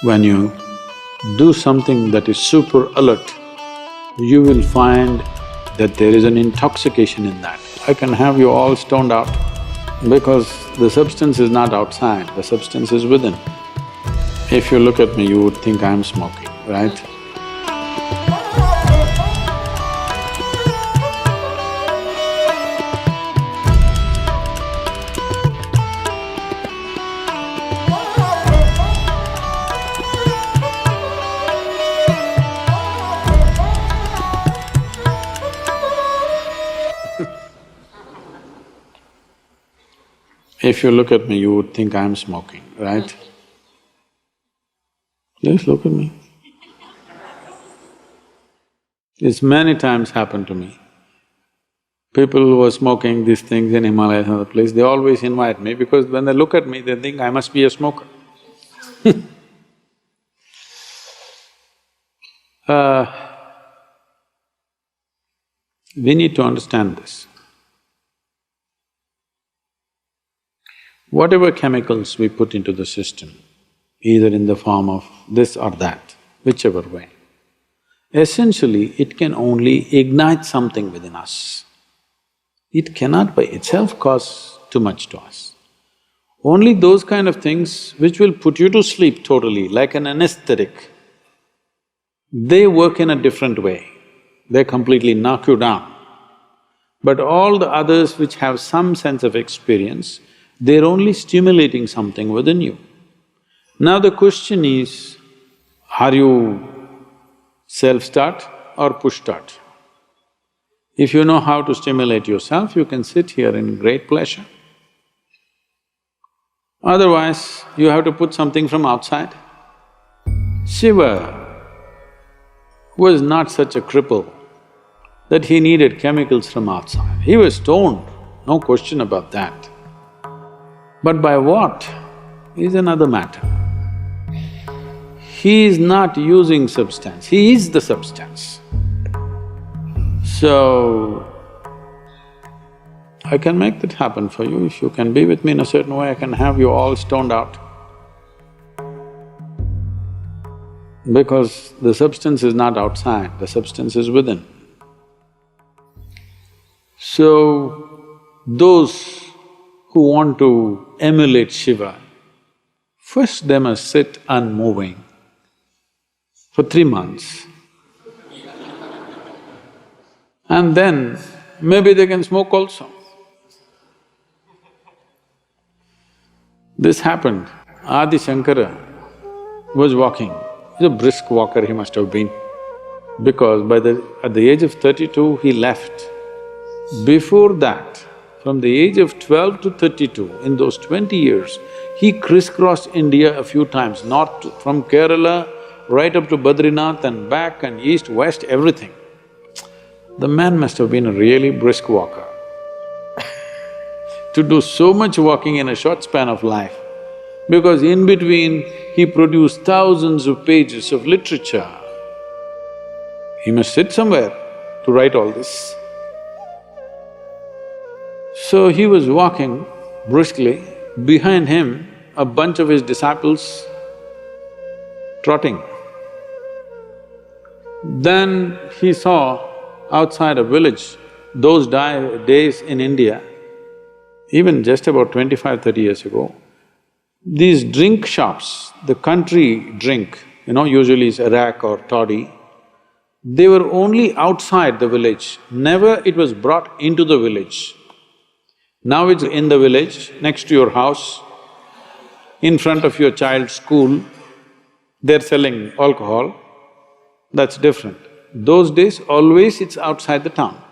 When you do something that is super alert, you will find that there is an intoxication in that. I can have you all stoned out because the substance is not outside, the substance is within. If you look at me, you would think I'm smoking, right? If you look at me, you would think I'm smoking, right? Just look at me. This many times happened to me. People who are smoking these things in Himalayas and other place, they always invite me because when they look at me, they think I must be a smoker. We need to understand this. Whatever chemicals we put into the system, either in the form of this or that, whichever way, essentially it can only ignite something within us. It cannot by itself cause too much to us. Only those kind of things which will put you to sleep totally, like an anesthetic, they work in a different way, they completely knock you down. But all the others which have some sense of experience, they're only stimulating something within you. Now the question is, are you self-start or push-start? If you know how to stimulate yourself, you can sit here in great pleasure. Otherwise, you have to put something from outside. Shiva was not such a cripple that he needed chemicals from outside. He was stoned, no question about that. But by what is another matter. He is not using substance, he is the substance. So, I can make that happen for you. If you can be with me in a certain way, I can have you all stoned out. Because the substance is not outside, the substance is within. So, those who want to emulate Shiva, first they must sit unmoving for 3 months. And then maybe they can smoke also. This happened. Adi Shankara was walking, he's a brisk walker he must have been, because at the age of 32 he left. Before that, from the age of 12 to 32, in those 20 years, he crisscrossed India a few times, north from Kerala right up to Badrinath and back and east, west, everything. The man must have been a really brisk walker. To do so much walking in a short span of life, because in between he produced thousands of pages of literature. He must sit somewhere to write all this. So he was walking briskly, behind him a bunch of his disciples trotting. Then he saw outside a village, those days in India, even just about 25-30 years ago, these drink shops, the country drink, usually is arak or toddy, they were only outside the village, never it was brought into the village. Now it's in the village, next to your house, in front of your child's school, they're selling alcohol, that's different. Those days, always it's outside the town.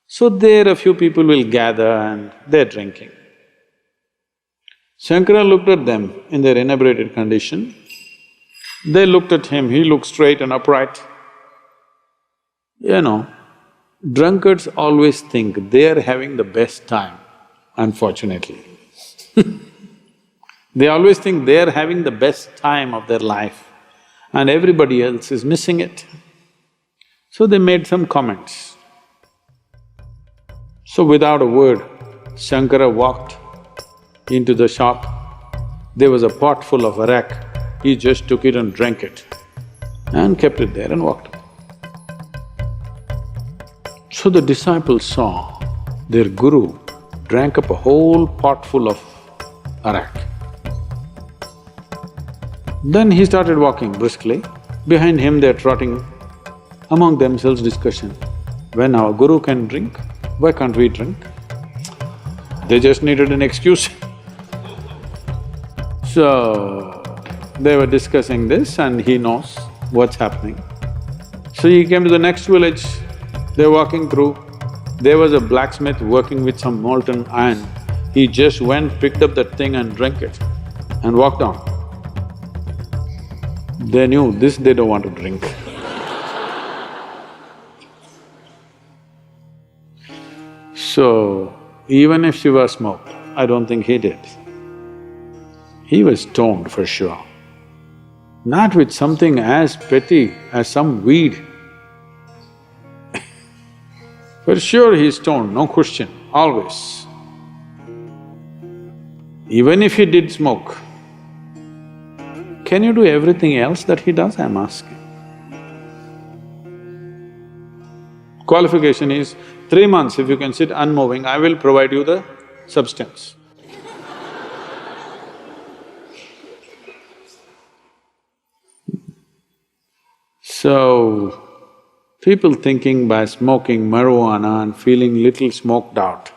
So there a few people will gather and they're drinking. Shankara looked at them in their inebriated condition. They looked at him, he looked straight and upright. Drunkards always think they're having the best time, unfortunately. They always think they're having the best time of their life and everybody else is missing it. So they made some comments. So without a word, Shankara walked into the shop. There was a pot full of arak he just took it and drank it and kept it there and walked away. So the disciples saw their guru drank up a whole pot full of arak. Then he started walking briskly. Behind him they're trotting, among themselves discussion. When our guru can drink, why can't we drink? They just needed an excuse. So, they were discussing this and he knows what's happening. So he came to the next village, they're walking through. There was a blacksmith working with some molten iron. He just went, picked up that thing and drank it and walked on. They knew this they don't want to drink. So, even if Shiva smoked, I don't think he did. He was stoned for sure. Not with something as petty as some weed. For sure he's stoned, no question, always. Even if he did smoke, can you do everything else that he does, I'm asking? Qualification is 3 months if you can sit unmoving, I will provide you the substance. So, people thinking by smoking marijuana and feeling little smoked out,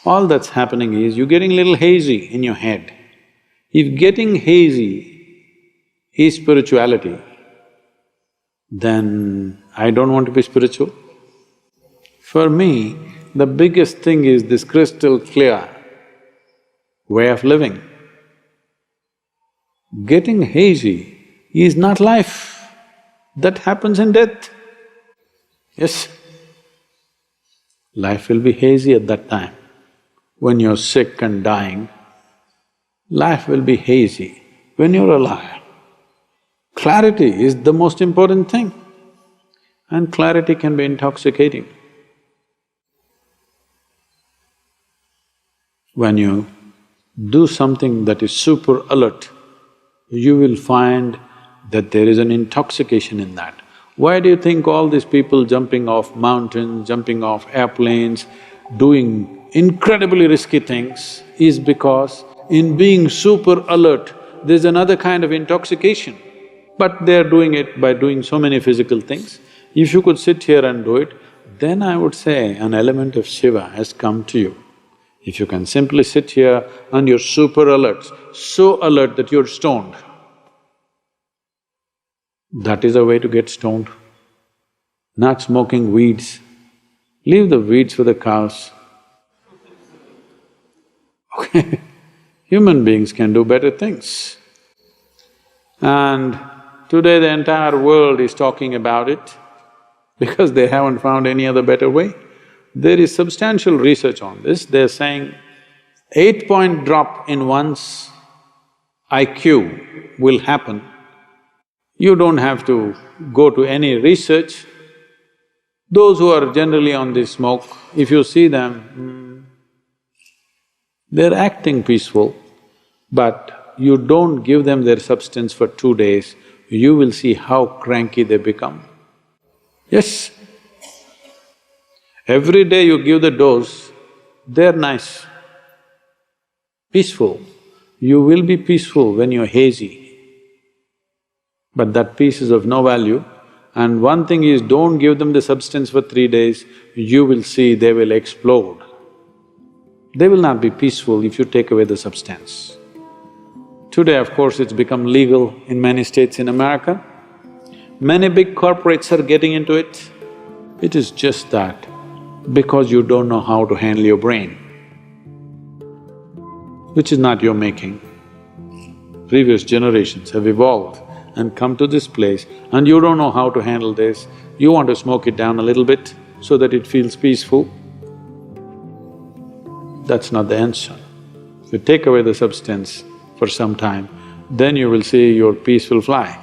all that's happening is you're getting little hazy in your head. If getting hazy is spirituality, then I don't want to be spiritual. For me, the biggest thing is this crystal clear way of living. Getting hazy is not life, that happens in death. Yes, life will be hazy at that time. When you're sick and dying, life will be hazy. When you're alive, clarity is the most important thing, and clarity can be intoxicating. When you do something that is super alert, you will find that there is an intoxication in that. Why do you think all these people jumping off mountains, jumping off airplanes, doing incredibly risky things is because in being super alert, there's another kind of intoxication. But they're doing it by doing so many physical things. If you could sit here and do it, then I would say an element of Shiva has come to you. If you can simply sit here and you're super alert, so alert that you're stoned, that is a way to get stoned. Not smoking weeds. Leave the weeds for the cows. Okay, human beings can do better things. And today the entire world is talking about it because they haven't found any other better way. There is substantial research on this. They're saying 8-point drop in one's IQ will happen. You don't have to go to any research. Those who are generally on this smoke, if you see them, they're acting peaceful, but you don't give them their substance for 2 days, you will see how cranky they become. Yes, every day you give the dose, they're nice, peaceful. You will be peaceful when you're hazy. But that peace is of no value. And one thing is, don't give them the substance for 3 days, you will see they will explode. They will not be peaceful if you take away the substance. Today, of course, it's become legal in many states in America. Many big corporates are getting into it. It is just that because you don't know how to handle your brain, which is not your making. Previous generations have evolved and come to this place and you don't know how to handle this, you want to smoke it down a little bit so that it feels peaceful. That's not the answer. If you take away the substance for some time, then you will see your peace will fly.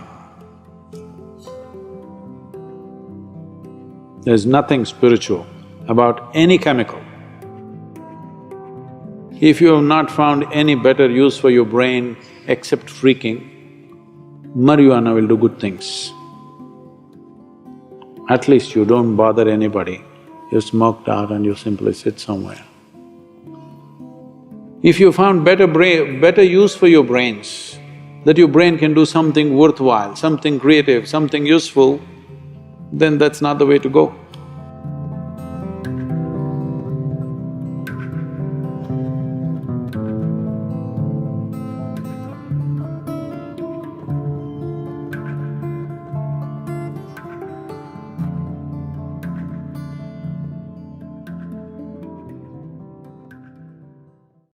There's nothing spiritual about any chemical. If you have not found any better use for your brain, except freaking, marijuana will do good things. At least you don't bother anybody, you smoked out and you simply sit somewhere. If you found better use for your brains, that your brain can do something worthwhile, something creative, something useful, then that's not the way to go.